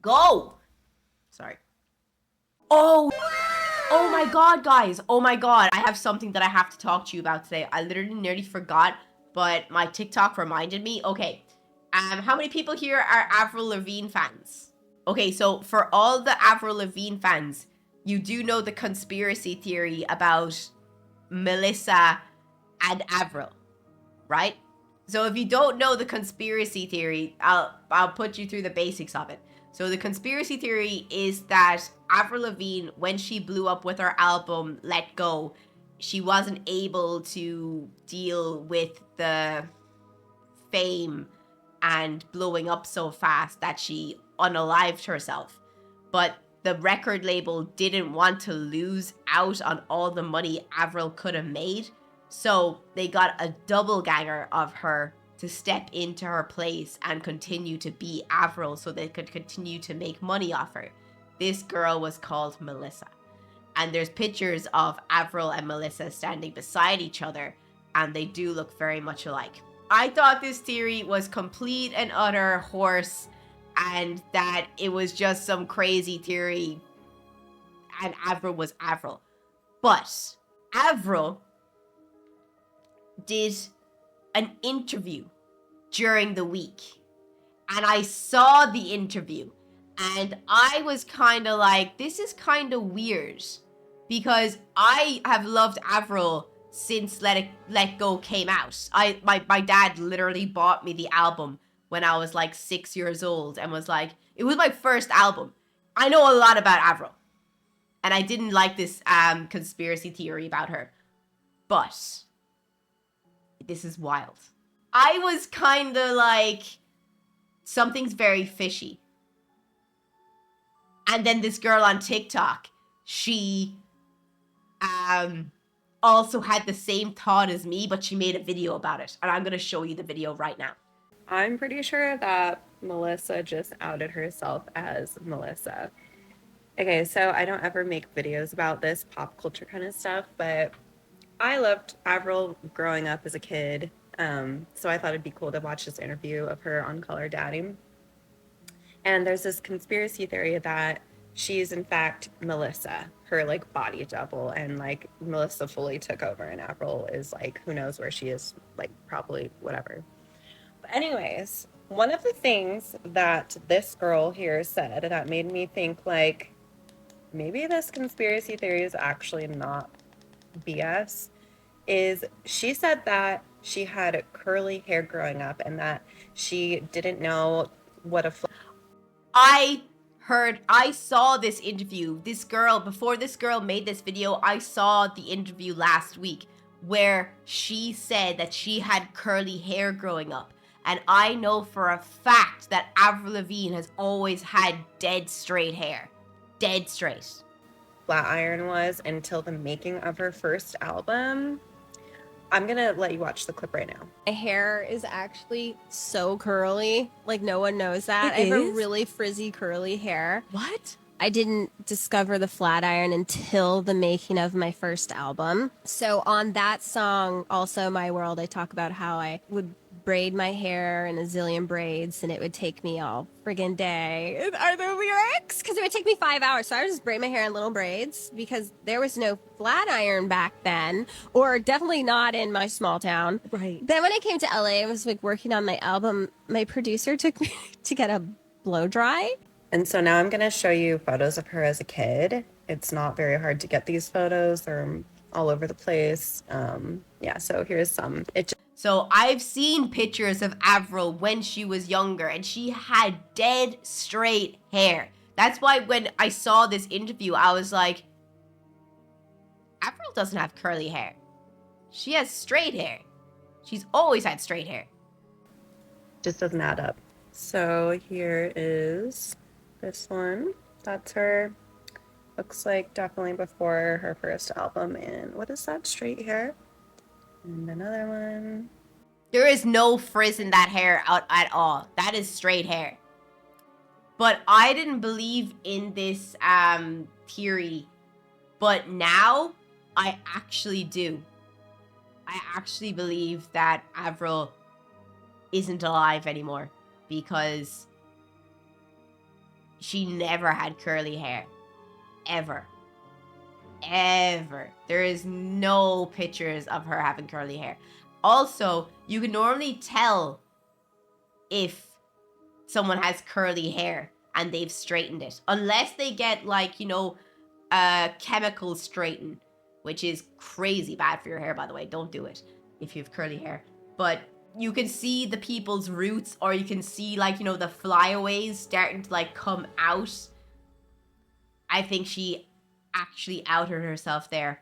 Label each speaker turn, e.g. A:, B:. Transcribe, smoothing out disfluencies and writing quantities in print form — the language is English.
A: Go! Sorry. Oh! Oh my god, guys. Oh my god. I have something that I have to talk to you about today. I literally nearly forgot, but my TikTok reminded me. Okay. How many people here are Avril Lavigne fans? Okay, so for all the Avril Lavigne fans, you do know the conspiracy theory about Melissa and Avril, right? So if you don't know the conspiracy theory, I'll put you through the basics of it. So the conspiracy theory is that Avril Lavigne, when she blew up with her album Let Go, she wasn't able to deal with the fame and blowing up so fast that she unalived herself. But the record label didn't want to lose out on all the money Avril could have made. So they got a doppelganger of her to step into her place and continue to be Avril so they could continue to make money off her. This girl was called Melissa. And there's pictures of Avril and Melissa standing beside each other, and they do look very much alike. I thought this theory was complete and utter horse, and that it was just some crazy theory, and Avril was Avril. But Avril did an interview during the week, and I saw the interview, and I was kind of like, this is kind of weird, because I have loved Avril since Let Go came out. My dad literally bought me the album when I was like 6 years old and was like, it was my first album. I know a lot about Avril, and I didn't like this conspiracy theory about her, but this is wild. I was kind of like, something's very fishy. And then this girl on TikTok, she also had the same thought as me, but she made a video about it. And I'm going to show you the video right now.
B: I'm pretty sure that Melissa just outed herself as Melissa. Okay, so I don't ever make videos about this pop culture kind of stuff, but I loved Avril growing up as a kid. So I thought it'd be cool to watch this interview of her on Color Daddy. And there's this conspiracy theory that she's in fact Melissa, her like body double, and like Melissa fully took over and Avril is like, who knows where she is, like probably whatever. But anyways, one of the things that this girl here said that made me think like maybe this conspiracy theory is actually not BS is she said that she had curly hair growing up and that she didn't know what a
A: I saw this interview. This girl, before this girl made this video, I saw the interview last week where she said that she had curly hair growing up. And I know for a fact that Avril Lavigne has always had dead straight hair. Dead straight.
B: flat iron was until the making of her first album. I'm gonna let you watch the clip right now.
C: My hair is actually so curly. Like, no one knows that.
D: It
C: I have a
D: is?
C: really frizzy, curly hair.
D: What?
C: I didn't discover the flat iron until the making of my first album. So on that song, also My World, I talk about how I would braid my hair in a zillion braids and it would take me all friggin' day. Are the lyrics? Because it would take me 5 hours. So I would just braid my hair in little braids because there was no flat iron back then, or definitely not in my small town.
D: Right.
C: Then when I came to LA, I was like working on my album. My producer took me to get a blow dry.
B: And so now I'm gonna show you photos of her as a kid. It's not very hard to get these photos. They're all over the place. Yeah, so here's some.
A: So I've seen pictures of Avril when she was younger, and she had dead straight hair. That's why when I saw this interview, I was like, Avril doesn't have curly hair. She has straight hair. She's always had straight hair.
B: Just doesn't add up. So here is this one. That's her. Looks like definitely before her first album. And what is that? Straight hair. And another one.
A: There is no frizz in that hair at all. That is straight hair. But I didn't believe in this theory. But now, I actually do. I actually believe that Avril isn't alive anymore. Because she never had curly hair. Ever. Ever. There is no pictures of her having curly hair. Also, you can normally tell if someone has curly hair and they've straightened it. Unless they get, like, you know, chemical straighten, which is crazy bad for your hair, by the way. Don't do it if you have curly hair. But you can see the people's roots, or you can see, like, you know, the flyaways starting to, like, come out. I think she actually outed herself there.